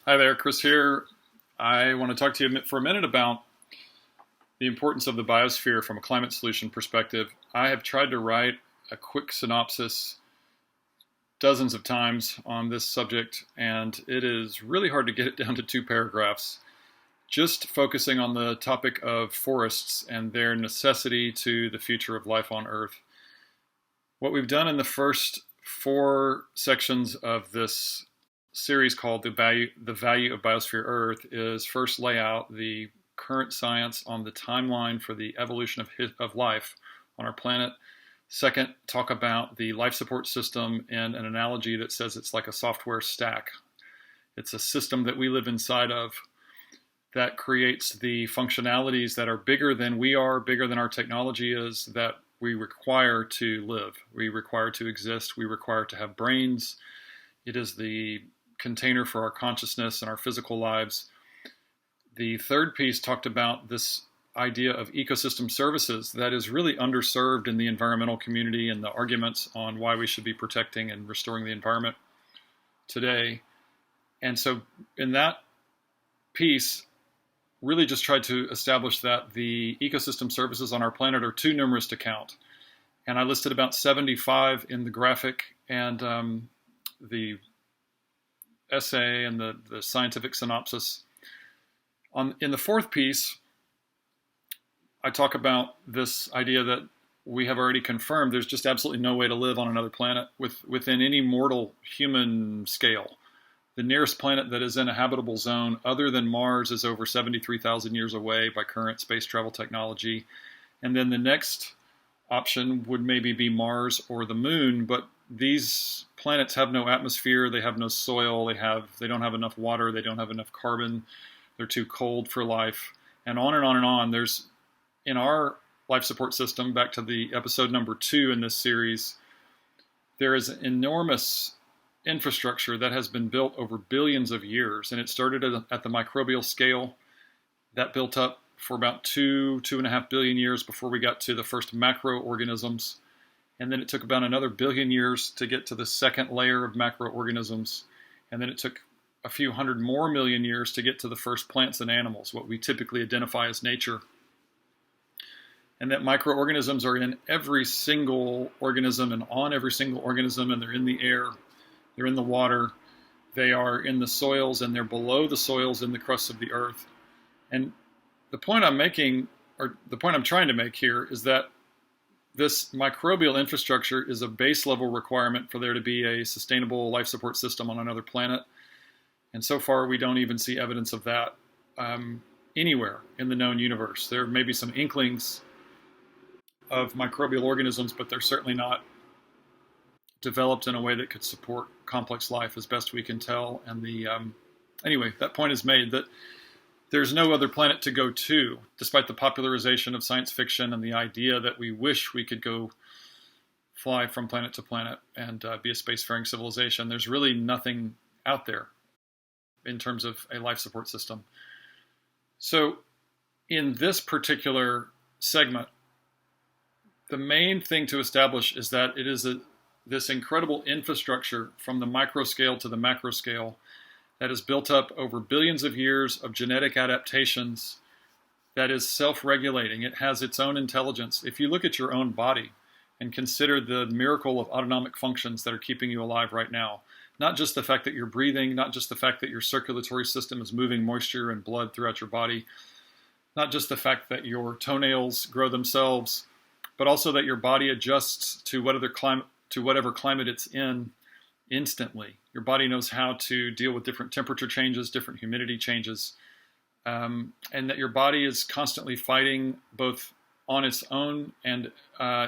Hi there, Chris here. I want to talk to you for a minute about the importance of the biosphere from a climate solution perspective. I have tried to write a quick synopsis dozens of times on this subject, and it is really hard to get it down to 2 paragraphs. Just focusing on the topic of forests and their necessity to the future of life on Earth. What we've done in the first 4 sections of this series called the value of Biosphere Earth is first lay out the current science on the timeline for the evolution of life on our planet. Second, talk about the life support system in an analogy that says it's like a software stack. It's a system that we live inside of that creates the functionalities that are bigger than we are, bigger than our technology is, that we require to live. We require to exist. We require to have brains. It is the container for our consciousness and our physical lives. The third piece talked about this idea of ecosystem services that is really underserved in the environmental community and the arguments on why we should be protecting and restoring the environment today. And so in that piece, really just tried to establish that the ecosystem services on our planet are too numerous to count. And I listed about 75 in the graphic and the essay and the scientific synopsis. In the fourth piece, I talk about this idea that we have already confirmed there's just absolutely no way to live on another planet within any mortal human scale. The nearest planet that is in a habitable zone other than Mars is over 73,000 years away by current space travel technology. And then the next option would maybe be Mars or the Moon, but these planets have no atmosphere, they have no soil, they don't have enough water, they don't have enough carbon, they're too cold for life, and on and on and on. There's, in our life support system, back to the episode number 2 in this series, there is enormous infrastructure that has been built over billions of years, and it started at the microbial scale. That built up for about 2.5 billion years before we got to the first macroorganisms, and then it took about another billion years to get to the second layer of macroorganisms, and then it took a few hundred more million years to get to the first plants and animals, what we typically identify as nature. And that microorganisms are in every single organism and on every single organism, and they're in the air, they're in the water, they are in the soils, and they're below the soils in the crust of the earth. And the point I'm making, or the point I'm trying to make here, is that this microbial infrastructure is a base level requirement for there to be a sustainable life support system on another planet. And so far, we don't even see evidence of that anywhere in the known universe. There may be some inklings of microbial organisms, but they're certainly not developed in a way that could support complex life as best we can tell. And anyway, that point is made that there's no other planet to go to, despite the popularization of science fiction and the idea that we wish we could go fly from planet to planet and be a spacefaring civilization. There's really nothing out there in terms of a life support system. So in this particular segment, the main thing to establish is that it is this incredible infrastructure from the micro scale to the macro scale that is built up over billions of years of genetic adaptations that is self-regulating. It has its own intelligence. If you look at your own body and consider the miracle of autonomic functions that are keeping you alive right now, not just the fact that you're breathing, not just the fact that your circulatory system is moving moisture and blood throughout your body, not just the fact that your toenails grow themselves, but also that your body adjusts to whatever climate it's in instantly. Your body knows how to deal with different temperature changes, different humidity changes, and that your body is constantly fighting both on its own and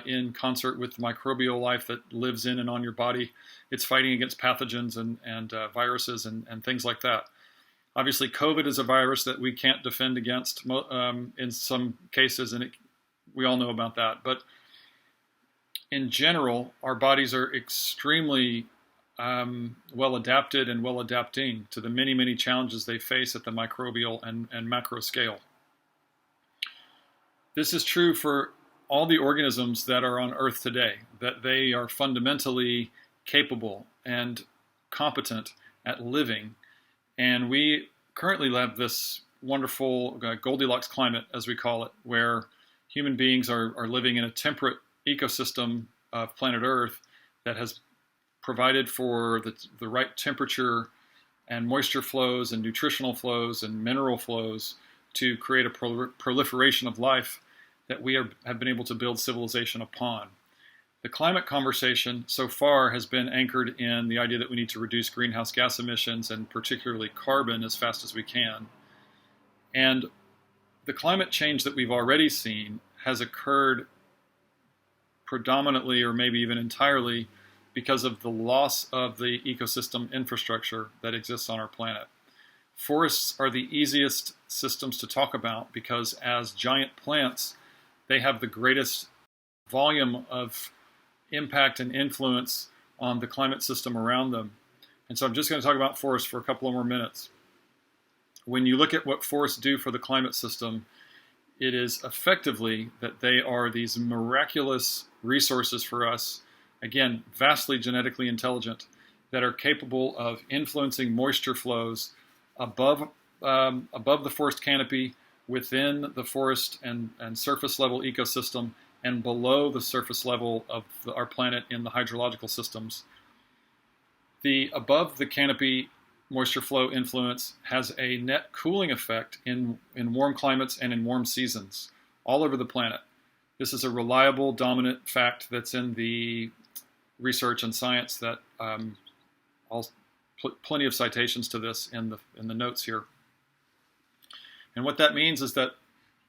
in concert with microbial life that lives in and on your body. It's fighting against pathogens and viruses and things like that. Obviously, COVID is a virus that we can't defend against in some cases, and we all know about that. But in general, our bodies are extremely well adapted and well adapting to the many, many challenges they face at the microbial and macro scale. This is true for all the organisms that are on Earth today, that they are fundamentally capable and competent at living And we currently have this wonderful Goldilocks climate, as we call it, where human beings are living in a temperate ecosystem of planet Earth that has provided for the right temperature and moisture flows and nutritional flows and mineral flows to create a proliferation of life that we have been able to build civilization upon. The climate conversation so far has been anchored in the idea that we need to reduce greenhouse gas emissions and particularly carbon as fast as we can. And the climate change that we've already seen has occurred predominantly or maybe even entirely because of the loss of the ecosystem infrastructure that exists on our planet. Forests are the easiest systems to talk about because as giant plants, they have the greatest volume of impact and influence on the climate system around them. And so I'm just going to talk about forests for a couple of more minutes. When you look at what forests do for the climate system, it is effectively that they are these miraculous resources for us, again, vastly genetically intelligent, that are capable of influencing moisture flows above the forest canopy, within the forest and surface level ecosystem, and below the surface level of our planet in the hydrological systems. The above the canopy moisture flow influence has a net cooling effect in warm climates and in warm seasons all over the planet. This is a reliable, dominant fact that's in the research and science that I'll put plenty of citations to this in the notes here. And what that means is that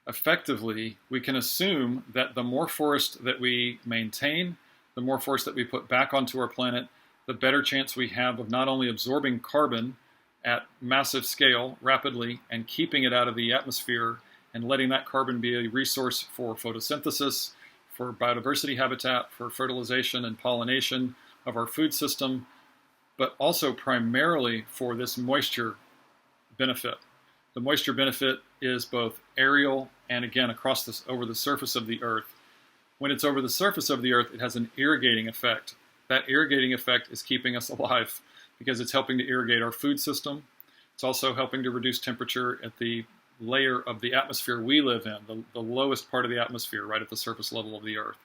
effectively, we can assume that the more forest that we maintain, the more forest that we put back onto our planet, the better chance we have of not only absorbing carbon at massive scale rapidly and keeping it out of the atmosphere and letting that carbon be a resource for photosynthesis, for biodiversity habitat, for fertilization and pollination of our food system, but also primarily for this moisture benefit. The moisture benefit is both aerial and, again, over the surface of the Earth. When it's over the surface of the Earth, it has an irrigating effect. That irrigating effect is keeping us alive because it's helping to irrigate our food system. It's also helping to reduce temperature at the layer of the atmosphere we live in, the lowest part of the atmosphere, right at the surface level of the Earth.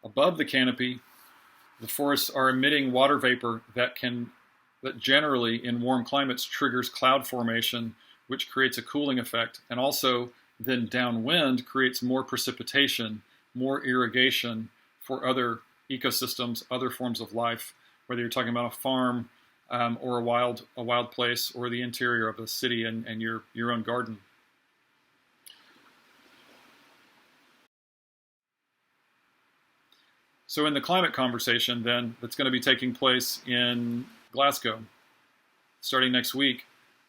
Above the canopy, the forests are emitting water vapor that generally in warm climates triggers cloud formation, which creates a cooling effect, and also then downwind creates more precipitation, more irrigation for other ecosystems, other forms of life, whether you're talking about a farm or a wild place or the interior of a city and your own garden. So in the climate conversation then that's going to be taking place in Glasgow starting next week,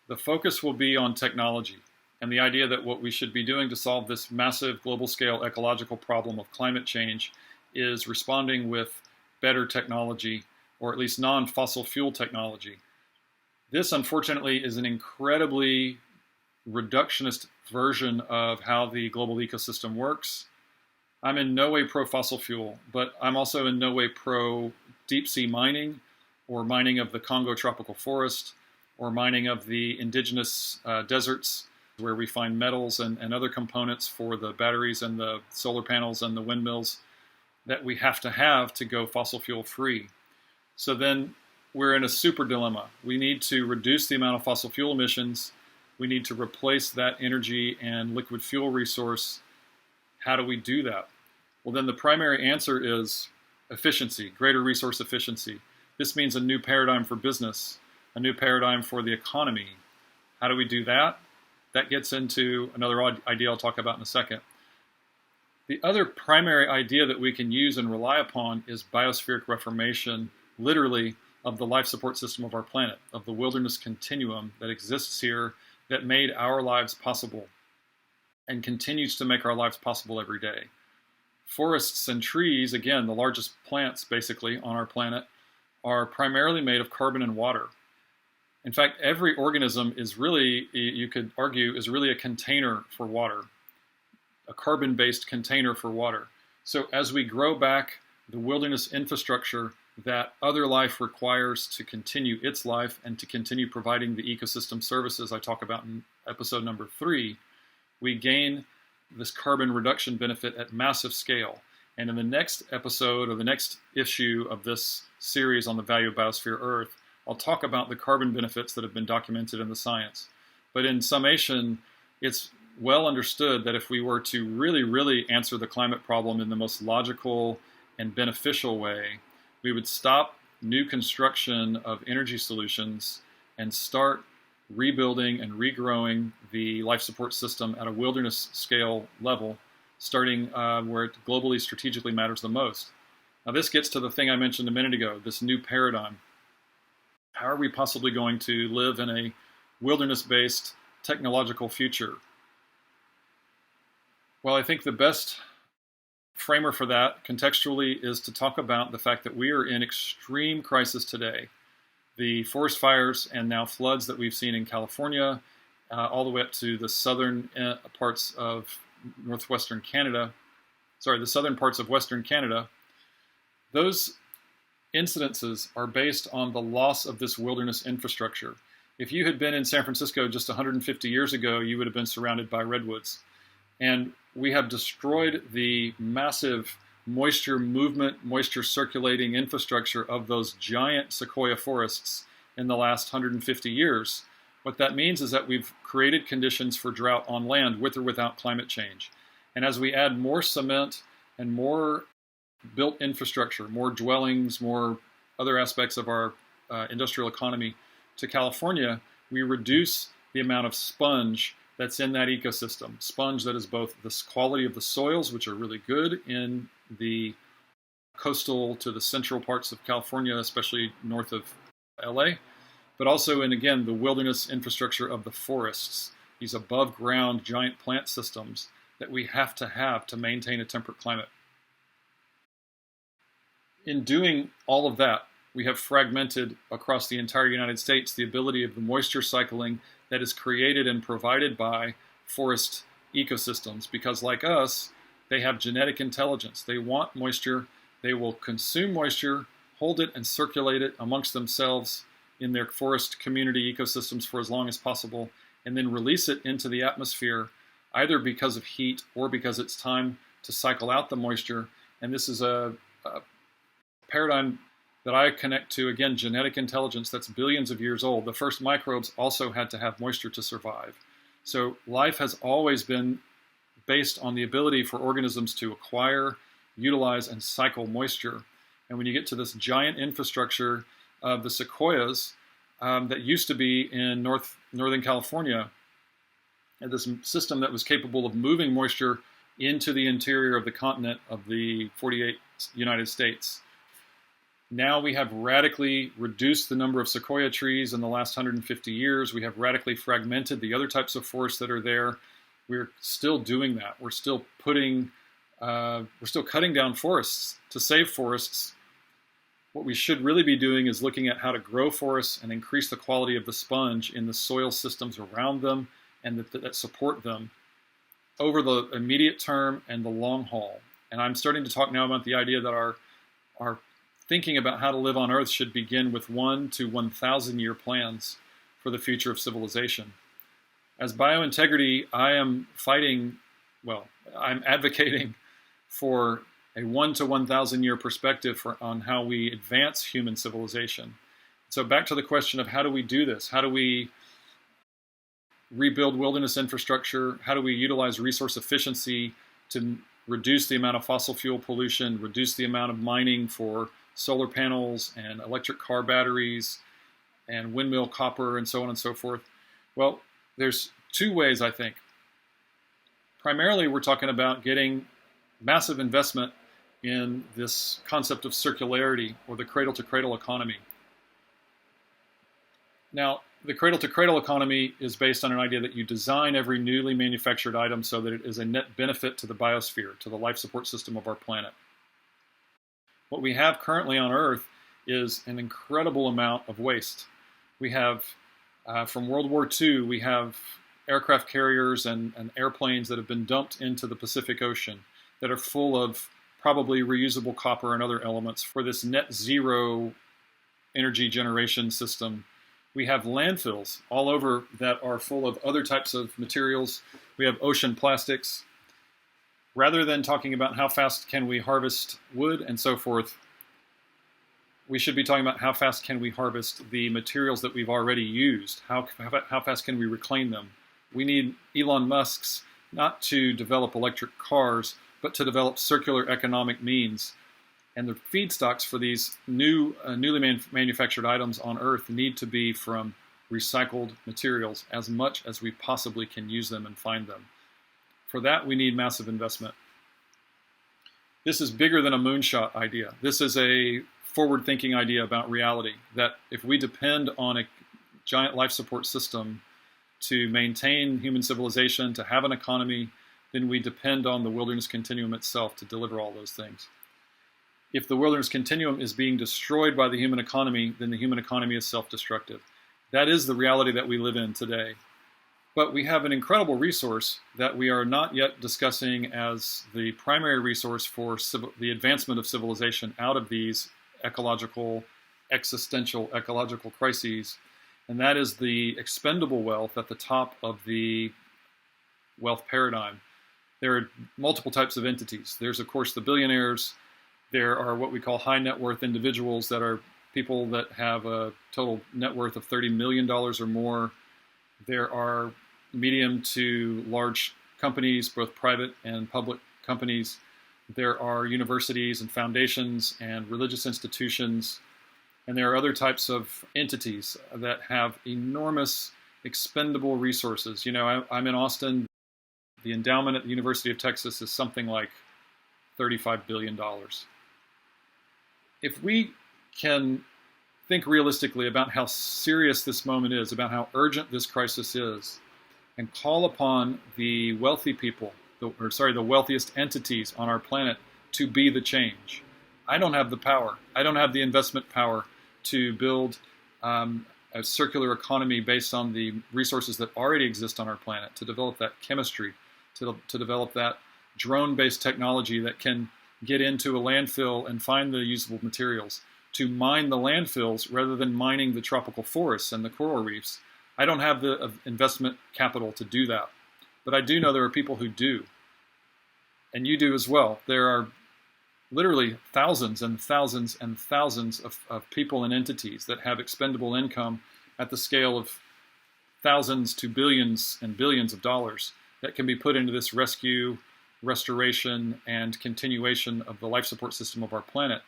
the focus will be on technology and the idea that what we should be doing to solve this massive global scale ecological problem of climate change is responding with better technology, or at least non-fossil fuel technology. This, unfortunately, is an incredibly reductionist version of how the global ecosystem works. I'm in no way pro-fossil fuel, but I'm also in no way pro deep sea mining or mining of the Congo tropical forest, or mining of the indigenous deserts where we find metals and other components for the batteries and the solar panels and the windmills that we have to go fossil fuel free. So then we're in a super dilemma. We need to reduce the amount of fossil fuel emissions. We need to replace that energy and liquid fuel resource. How do we do that? Well, then the primary answer is efficiency, greater resource efficiency. This means a new paradigm for business, a new paradigm for the economy. How do we do that? That gets into another idea I'll talk about in a second. The other primary idea that we can use and rely upon is biospheric reformation, literally, of the life support system of our planet, of the wilderness continuum that exists here that made our lives possible and continues to make our lives possible every day. Forests and trees, again, the largest plants basically on our planet, are primarily made of carbon and water. In fact, every organism is really, you could argue, is really a container for water, a carbon-based container for water. So as we grow back the wilderness infrastructure that other life requires to continue its life and to continue providing the ecosystem services I talk about in episode number 3, we gain this carbon reduction benefit at massive scale. And in the next episode or the next issue of this series on the value of Biosphere Earth, I'll talk about the carbon benefits that have been documented in the science. But in summation, it's well understood that if we were to really answer the climate problem in the most logical and beneficial way, we would stop new construction of energy solutions and start rebuilding and regrowing the life support system at a wilderness scale level, starting where it globally strategically matters the most. Now this gets to the thing I mentioned a minute ago, this new paradigm. How are we possibly going to live in a wilderness-based technological future? Well, I think the best framer for that contextually is to talk about the fact that we are in extreme crisis today. The forest fires and now floods that we've seen in California, all the way up to the southern parts of northwestern Canada, the southern parts of Western Canada, those incidences are based on the loss of this wilderness infrastructure. If you had been in San Francisco just 150 years ago, you would have been surrounded by redwoods. And we have destroyed the massive moisture movement, moisture circulating infrastructure of those giant sequoia forests in the last 150 years. What that means is that we've created conditions for drought on land with or without climate change. And as we add more cement and more built infrastructure, more dwellings, more other aspects of our industrial economy to California, we reduce the amount of sponge that's in that ecosystem. Sponge that is both the quality of the soils, which are really good in the coastal to the central parts of California, especially north of LA, but also in, again, the wilderness infrastructure of the forests, these above ground giant plant systems that we have to maintain a temperate climate. In doing all of that, we have fragmented across the entire United States the ability of the moisture cycling that is created and provided by forest ecosystems, because like us, they have genetic intelligence. They want moisture. They will consume moisture, hold it and circulate it amongst themselves in their forest community ecosystems for as long as possible, and then release it into the atmosphere, either because of heat or because it's time to cycle out the moisture. And this is a paradigm that I connect to, again, genetic intelligence that's billions of years old. The first microbes also had to have moisture to survive. So life has always been based on the ability for organisms to acquire, utilize, and cycle moisture. And when you get to this giant infrastructure of the sequoias that used to be in Northern California, and this system that was capable of moving moisture into the interior of the continent of the 48 United States. Now we have radically reduced the number of sequoia trees in the last 150 years. We have radically fragmented the other types of forests that are there. We're still doing that. We're still cutting down forests to save forests. What we should really be doing is looking at how to grow forests and increase the quality of the sponge in the soil systems around them and that support them over the immediate term and the long haul. And I'm starting to talk now about the idea that our thinking about how to live on Earth should begin with 1 to 1,000 year plans for the future of civilization. As biointegrity, I'm advocating for a 1 to 1,000 year perspective on how we advance human civilization. So back to the question of how do we do this? How do we rebuild wilderness infrastructure? How do we utilize resource efficiency to reduce the amount of fossil fuel pollution, reduce the amount of mining for solar panels and electric car batteries and windmill copper and so on and so forth? Well, there's two ways, I think. Primarily, we're talking about getting massive investment in this concept of circularity, or the cradle-to-cradle economy. Now, the cradle-to-cradle economy is based on an idea that you design every newly manufactured item so that it is a net benefit to the biosphere, to the life support system of our planet. What we have currently on Earth is an incredible amount of waste. We have, from World War II, we have aircraft carriers and airplanes that have been dumped into the Pacific Ocean that are full of probably reusable copper and other elements for this net zero energy generation system. We have landfills all over that are full of other types of materials. We have ocean plastics. Rather than talking about how fast can we harvest wood and so forth, we should be talking about how fast can we harvest the materials that we've already used. How fast can we reclaim them? We need Elon Musk's not to develop electric cars, but to develop circular economic means. And the feedstocks for these newly manufactured items on Earth need to be from recycled materials as much as we possibly can use them and find them. For that, we need massive investment. This is bigger than a moonshot idea. This is a forward-thinking idea about reality, that if we depend on a giant life support system to maintain human civilization, to have an economy, then we depend on the wilderness continuum itself to deliver all those things. If the wilderness continuum is being destroyed by the human economy, then the human economy is self-destructive. That is the reality that we live in today. But we have an incredible resource that we are not yet discussing as the primary resource for the advancement of civilization out of these existential ecological crises, and that is the expendable wealth at the top of the wealth paradigm. There are multiple types of entities. There's, of course, the billionaires. There are what we call high net worth individuals that are people that have a total net worth of $30 million or more. There are medium to large companies, both private and public companies. There are universities and foundations and religious institutions. And there are other types of entities that have enormous expendable resources. You know, I'm in Austin. The endowment at the University of Texas is something like $35 billion. If we can think realistically about how serious this moment is, about how urgent this crisis is, and call upon the wealthy people, the wealthiest entities on our planet to be the change. I don't have the power. I don't have the investment power to build a circular economy based on the resources that already exist on our planet, to develop that chemistry, to develop that drone-based technology that can get into a landfill and find the usable materials, to mine the landfills rather than mining the tropical forests and the coral reefs. I don't have the investment capital to do that. But I do know there are people who do. And you do as well. There are literally thousands and thousands and thousands of people and entities that have expendable income at the scale of thousands to billions and billions of dollars that can be put into this rescue, restoration, and continuation of the life support system of our planet.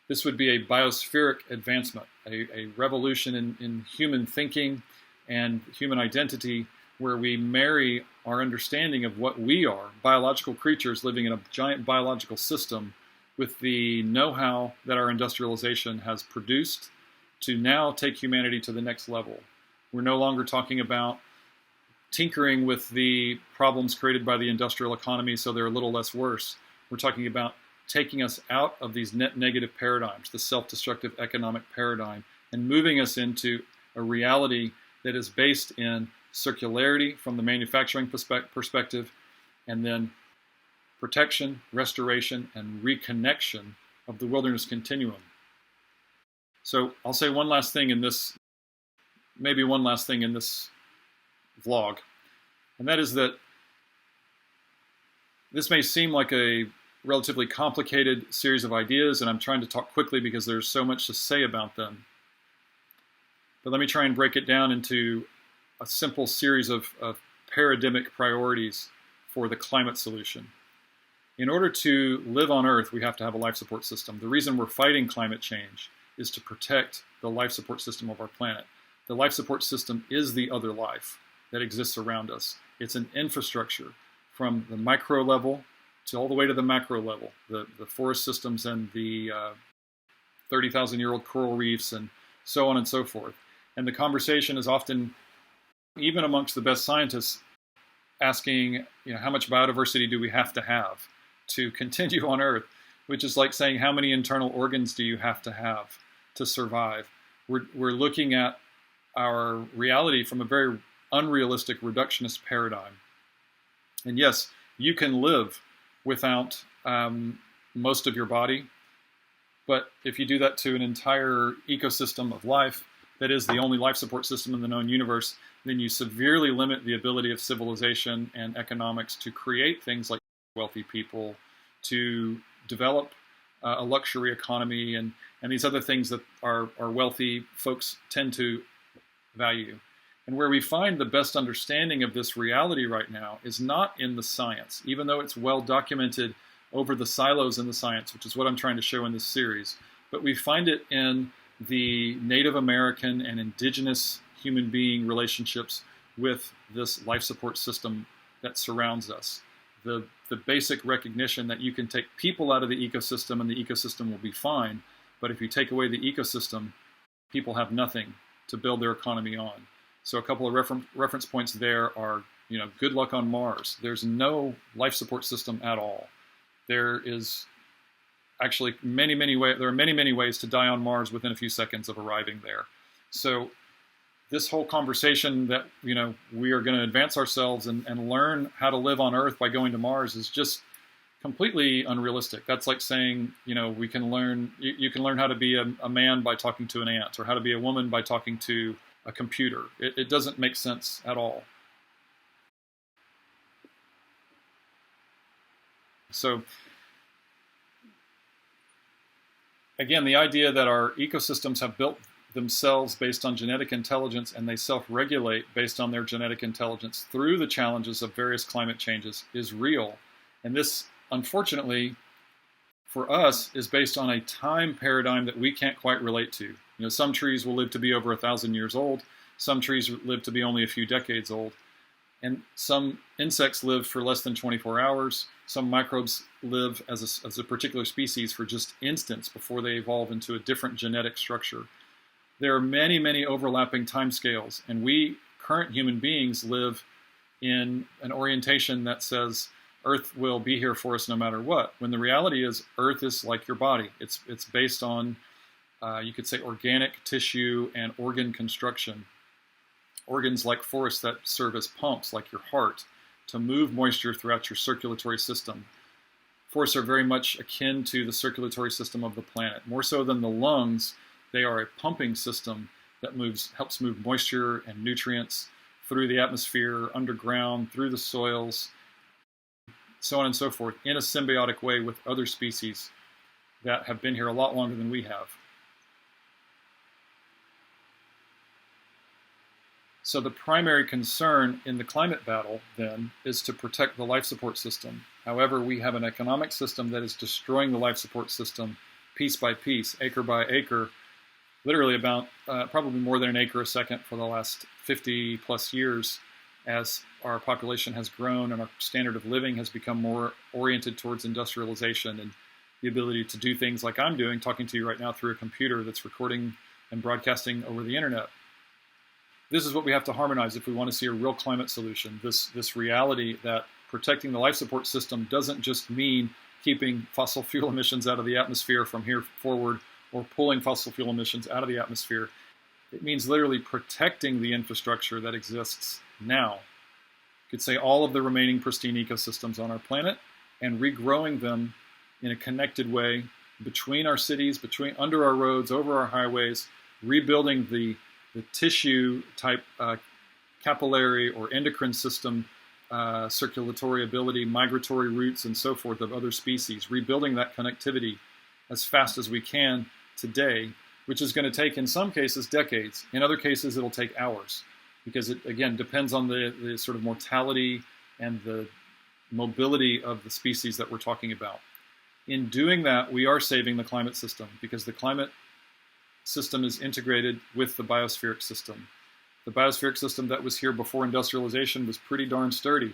This would be a biospheric advancement, a revolution in human thinking and human identity, where we marry our understanding of what we are, biological creatures living in a giant biological system, with the know-how that our industrialization has produced to now take humanity to the next level. We're no longer talking about tinkering with the problems created by the industrial economy so they're a little less worse. We're talking about taking us out of these net negative paradigms, the self-destructive economic paradigm, and moving us into a reality that is based in circularity from the manufacturing perspective, and then protection, restoration, and reconnection of the wilderness continuum. So I'll say one last thing in this, maybe one last thing in this vlog, and that is that this may seem like a relatively complicated series of ideas, and I'm trying to talk quickly because there's so much to say about them. But let me try and break it down into a simple series of paradigmic priorities for the climate solution. In order to live on Earth, we have to have a life support system. The reason we're fighting climate change is to protect the life support system of our planet. The life support system is the other life that exists around us. It's an infrastructure from the micro level to all the way to the macro level, the forest systems and the 30,000-year-old coral reefs and so on and so forth. And the conversation is often, even amongst the best scientists, asking, how much biodiversity do we have to continue on Earth, which is like saying, how many internal organs do you have to survive? We're looking at our reality from a very unrealistic reductionist paradigm. And yes, you can live without most of your body. But if you do that to an entire ecosystem of life, that is the only life support system in the known universe, then you severely limit the ability of civilization and economics to create things like wealthy people, to develop a luxury economy, and these other things that our wealthy folks tend to value. And where we find the best understanding of this reality right now is not in the science, even though it's well documented over the silos in the science, which is what I'm trying to show in this series. But we find it in the Native American and Indigenous human being relationships with this life support system that surrounds us. The basic recognition that you can take people out of the ecosystem and the ecosystem will be fine. But if you take away the ecosystem, people have nothing to build their economy on. So a couple of reference points there are, good luck on Mars. There's no life support system at all. There is actually many ways to die on Mars within a few seconds of arriving there. So this whole conversation that we are going to advance ourselves and learn how to live on Earth by going to Mars is just completely unrealistic. That's like saying we can learn you can learn how to be a man by talking to an ant, or how to be a woman by talking to a computer. It doesn't make sense at all. So again, the idea that our ecosystems have built themselves based on genetic intelligence and they self-regulate based on their genetic intelligence through the challenges of various climate changes is real. And this, unfortunately, for us, is based on a time paradigm that we can't quite relate to. Some trees will live to be over 1,000 years old. Some trees live to be only a few decades old. And some insects live for less than 24 hours. Some microbes live as a particular species for just instants before they evolve into a different genetic structure. There are many, many overlapping timescales, and we current human beings live in an orientation that says Earth will be here for us no matter what, when the reality is Earth is like your body. It's based on, you could say, organic tissue and organ construction. Organs like forests that serve as pumps, like your heart, to move moisture throughout your circulatory system. Forests are very much akin to the circulatory system of the planet. More so than the lungs, they are a pumping system that helps move moisture and nutrients through the atmosphere, underground, through the soils, so on and so forth, in a symbiotic way with other species that have been here a lot longer than we have. So the primary concern in the climate battle, then, is to protect the life support system. However, we have an economic system that is destroying the life support system piece by piece, acre by acre, literally about probably more than an acre a second for the last 50 plus years, as our population has grown and our standard of living has become more oriented towards industrialization and the ability to do things like I'm doing, talking to you right now through a computer that's recording and broadcasting over the internet. This is what we have to harmonize if we want to see a real climate solution. This reality that protecting the life support system doesn't just mean keeping fossil fuel emissions out of the atmosphere from here forward, or pulling fossil fuel emissions out of the atmosphere. It means literally protecting the infrastructure that exists now. You could say all of the remaining pristine ecosystems on our planet, and regrowing them in a connected way between our cities, under our roads, over our highways, rebuilding the tissue type capillary or endocrine system, circulatory ability, migratory routes, and so forth of other species, rebuilding that connectivity as fast as we can today, which is going to take, in some cases, decades. In other cases, it'll take hours, because it, again, depends on the sort of mortality and the mobility of the species that we're talking about. In doing that, we are saving the climate system, because the climate system is integrated with the biospheric system. The biospheric system that was here before industrialization was pretty darn sturdy.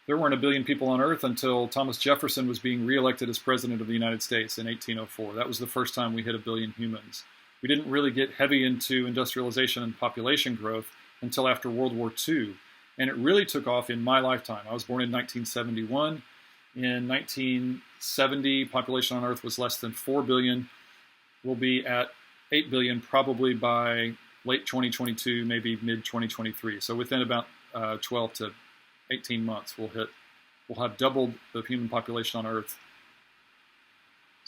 There weren't a billion people on Earth until Thomas Jefferson was being reelected as president of the United States in 1804. That was the first time we hit a billion humans. We didn't really get heavy into industrialization and population growth until after World War II. And it really took off in my lifetime. I was born in 1971. In 1970, population on Earth was less than 4 billion. We'll be at 8 billion probably by late 2022, maybe mid 2023. So within about 12 to 18 months, we'll have doubled the human population on Earth.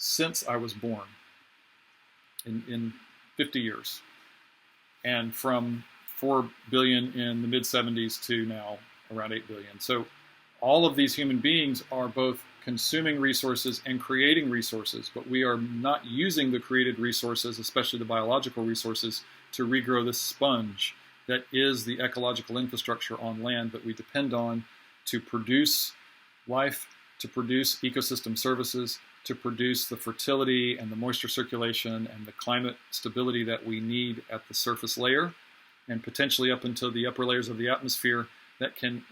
since I was born in 50 years. And from 4 billion in the mid-70s to now around 8 billion. So all of these human beings are both consuming resources and creating resources, but we are not using the created resources, especially the biological resources, to regrow this sponge that is the ecological infrastructure on land that we depend on to produce life, to produce ecosystem services, to produce the fertility and the moisture circulation and the climate stability that we need at the surface layer and potentially up into the upper layers of the atmosphere that can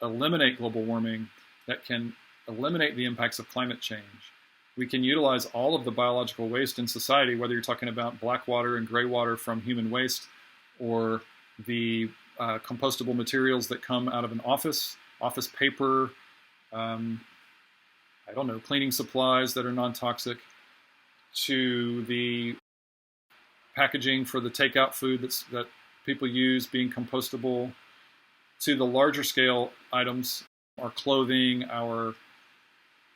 eliminate global warming, that can eliminate the impacts of climate change. We can utilize all of the biological waste in society, whether you're talking about black water and gray water from human waste, or the compostable materials that come out of an office paper, I don't know, cleaning supplies that are non-toxic, to the packaging for the takeout food that people use being compostable, to the larger scale items, our clothing, our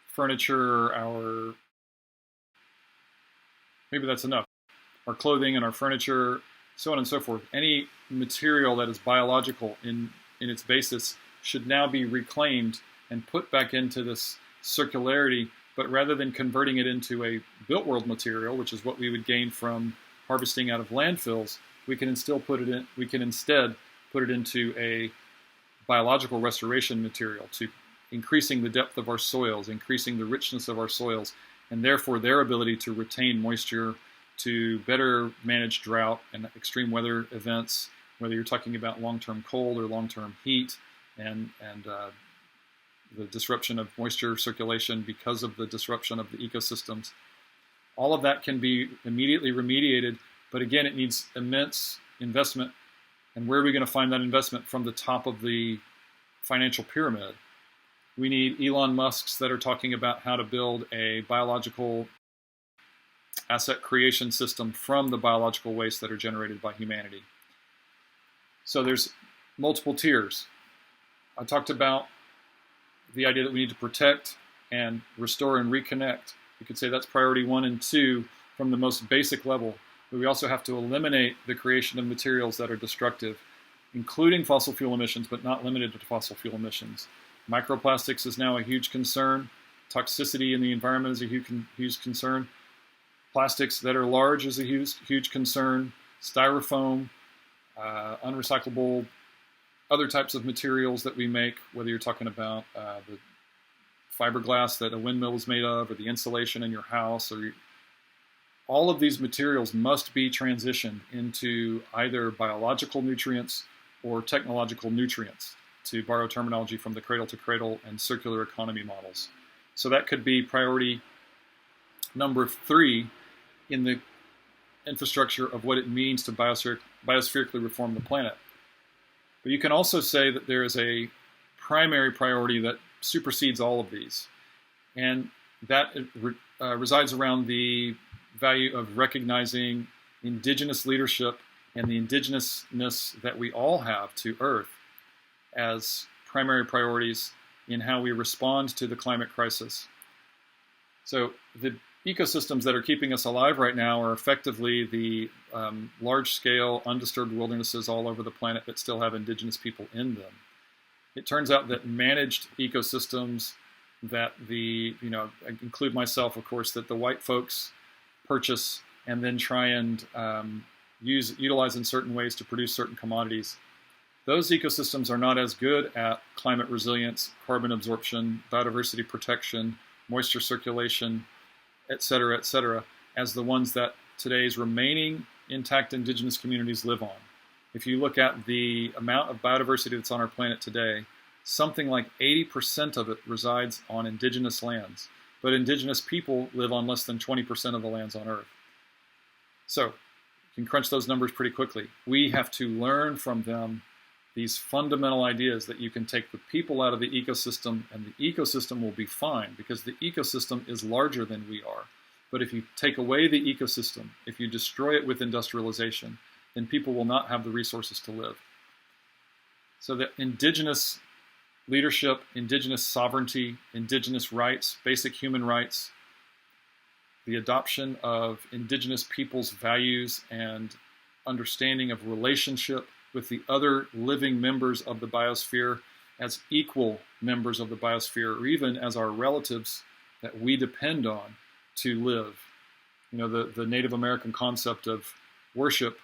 furniture, maybe that's enough, our clothing and our furniture, so on and so forth. Any material that is biological in its basis should now be reclaimed and put back into this circularity, but rather than converting it into a built world material, which is what we would gain from harvesting out of landfills, we can instead put it into a biological restoration material, to increasing the depth of our soils, increasing the richness of our soils, and therefore their ability to retain moisture, to better manage drought and extreme weather events, whether you're talking about long-term cold or long-term heat, and the disruption of moisture circulation because of the disruption of the ecosystems. All of that can be immediately remediated, but again, it needs immense investment. And where are we going to find that investment? From the top of the financial pyramid. We need Elon Musks that are talking about how to build a biological asset creation system from the biological waste that are generated by humanity. So there's multiple tiers. I talked about the idea that we need to protect and restore and reconnect. You could say that's priority 1 and 2 from the most basic level. But we also have to eliminate the creation of materials that are destructive, including fossil fuel emissions, but not limited to fossil fuel emissions. Microplastics is now a huge concern. Toxicity in the environment is a huge concern. Plastics that are large is a huge concern. Styrofoam, unrecyclable, other types of materials that we make, whether you're talking about the fiberglass that a windmill is made of, or the insulation in your house, all of these materials must be transitioned into either biological nutrients or technological nutrients, to borrow terminology from the cradle to cradle and circular economy models. So that could be priority number 3 in the infrastructure of what it means to biospherically reform the planet. But you can also say that there is a primary priority that supersedes all of these, and that resides around the value of recognizing indigenous leadership and the indigenousness that we all have to Earth as primary priorities in how we respond to the climate crisis. So the ecosystems that are keeping us alive right now are effectively the large-scale, undisturbed wildernesses all over the planet that still have indigenous people in them. It turns out that managed ecosystems that I include myself, of course, that the white folks purchase and then try and utilize in certain ways to produce certain commodities, those ecosystems are not as good at climate resilience, carbon absorption, biodiversity protection, moisture circulation, et cetera, as the ones that today's remaining intact indigenous communities live on. If you look at the amount of biodiversity that's on our planet today, something like 80% of it resides on indigenous lands. But indigenous people live on less than 20% of the lands on Earth. So you can crunch those numbers pretty quickly. We have to learn from them these fundamental ideas that you can take the people out of the ecosystem and the ecosystem will be fine, because the ecosystem is larger than we are. But if you take away the ecosystem, if you destroy it with industrialization, then people will not have the resources to live. So that indigenous leadership, indigenous sovereignty, indigenous rights, basic human rights, the adoption of indigenous peoples' values and understanding of relationship with the other living members of the biosphere as equal members of the biosphere, or even as our relatives that we depend on to live. You know, the Native American concept of worship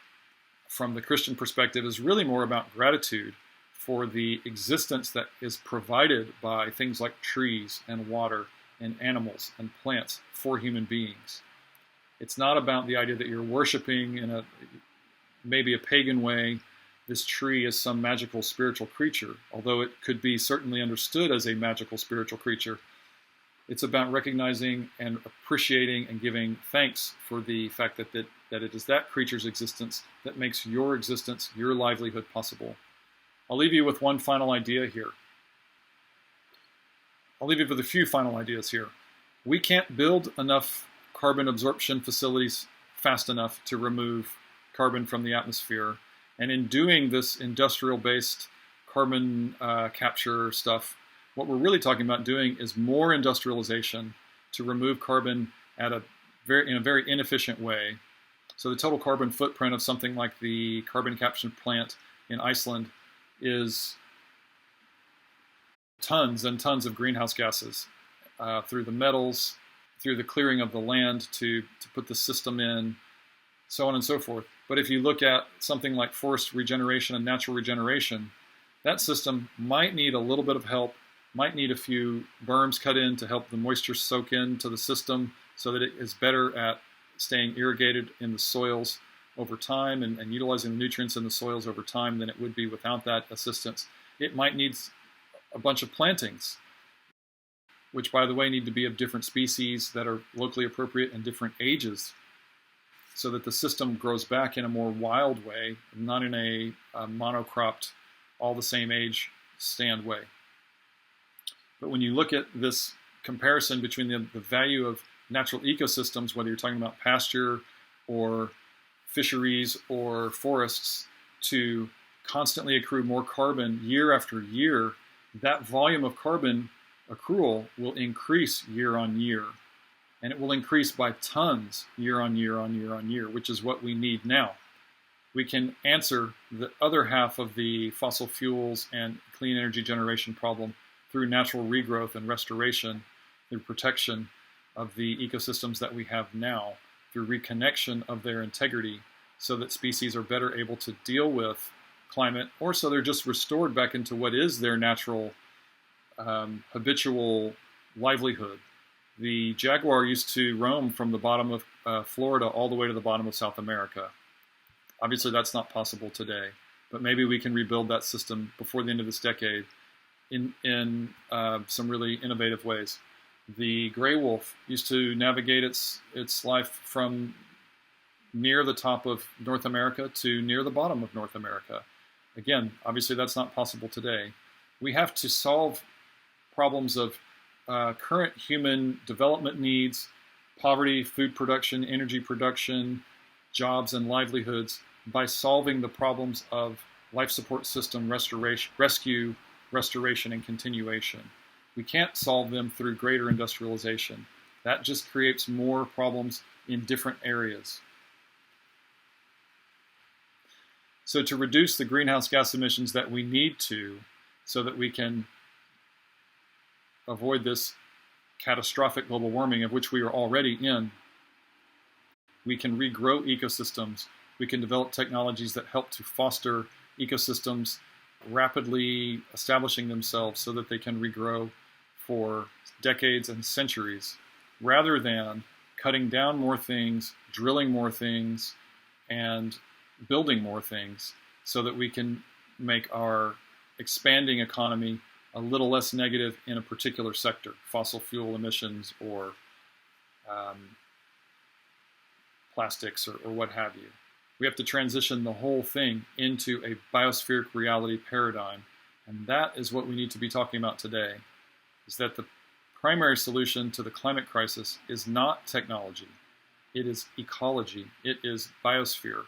from the Christian perspective is really more about gratitude for the existence that is provided by things like trees and water and animals and plants for human beings. It's not about the idea that you're worshiping in a maybe a pagan way this tree as some magical spiritual creature, although it could be certainly understood as a magical spiritual creature. It's about recognizing and appreciating and giving thanks for the fact that it is that creature's existence that makes your existence, your livelihood possible. I'll leave you with one final idea here. I'll leave you with a few final ideas here. We can't build enough carbon absorption facilities fast enough to remove carbon from the atmosphere. And in doing this industrial-based carbon capture stuff, what we're really talking about doing is more industrialization to remove carbon in a very inefficient way. So the total carbon footprint of something like the carbon capture plant in Iceland is tons and tons of greenhouse gases through the metals, through the clearing of the land to put the system in, so on and so forth. But if you look at something like forest regeneration and natural regeneration, that system might need a little bit of help, might need a few berms cut in to help the moisture soak into the system so that it is better at staying irrigated in the soils over time and utilizing the nutrients in the soils over time than it would be without that assistance. It might need a bunch of plantings, which, by the way, need to be of different species that are locally appropriate and different ages, so that the system grows back in a more wild way, not in a monocropped, all the same age stand way. But when you look at this comparison between the value of natural ecosystems, whether you're talking about pasture or fisheries or forests, to constantly accrue more carbon year after year, that volume of carbon accrual will increase year on year. And it will increase by tons year on year on year on year, which is what we need now. We can answer the other half of the fossil fuels and clean energy generation problem through natural regrowth and restoration, through protection of the ecosystems that we have now, through reconnection of their integrity so that species are better able to deal with climate, or so they're just restored back into what is their natural habitual livelihood. The jaguar used to roam from the bottom of Florida all the way to the bottom of South America. Obviously, that's not possible today, but maybe we can rebuild that system before the end of this decade in some really innovative ways. The gray wolf used to navigate its life from near the top of North America to near the bottom of North America. Again, obviously, that's not possible today. We have to solve problems of current human development needs, poverty, food production, energy production, jobs and livelihoods by solving the problems of life support system rescue, restoration, and continuation. We can't solve them through greater industrialization. That just creates more problems in different areas. So to reduce the greenhouse gas emissions that we need to, so that we can avoid this catastrophic global warming of which we are already in, we can regrow ecosystems. We can develop technologies that help to foster ecosystems rapidly establishing themselves so that they can regrow for decades and centuries, rather than cutting down more things, drilling more things, and building more things so that we can make our expanding economy a little less negative in a particular sector, fossil fuel emissions or plastics or what have you. We have to transition the whole thing into a biospheric reality paradigm. And that is what we need to be talking about today, is that the primary solution to the climate crisis is not technology. It is ecology. It is biosphere.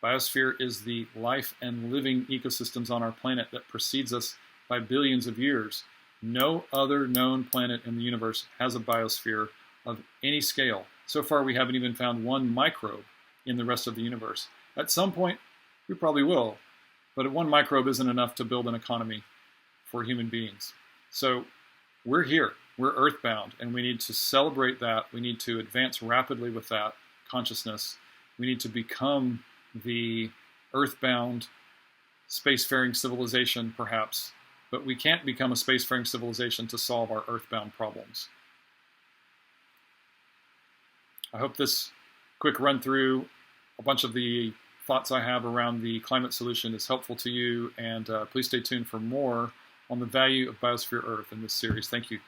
Biosphere is the life and living ecosystems on our planet that precedes us by billions of years. No other known planet in the universe has a biosphere of any scale, So far, we haven't even found one microbe in the rest of the universe. At some point, we probably will, but one microbe isn't enough to build an economy for human beings. So we're here, we're earthbound, and we need to celebrate that. We need to advance rapidly with that consciousness. We need to become the earthbound spacefaring civilization, perhaps, but we can't become a spacefaring civilization to solve our earthbound problems. I hope this quick run through a bunch of the thoughts I have around the climate solution is helpful to you, and please stay tuned for more on the value of Biosphere Earth in this series. Thank you.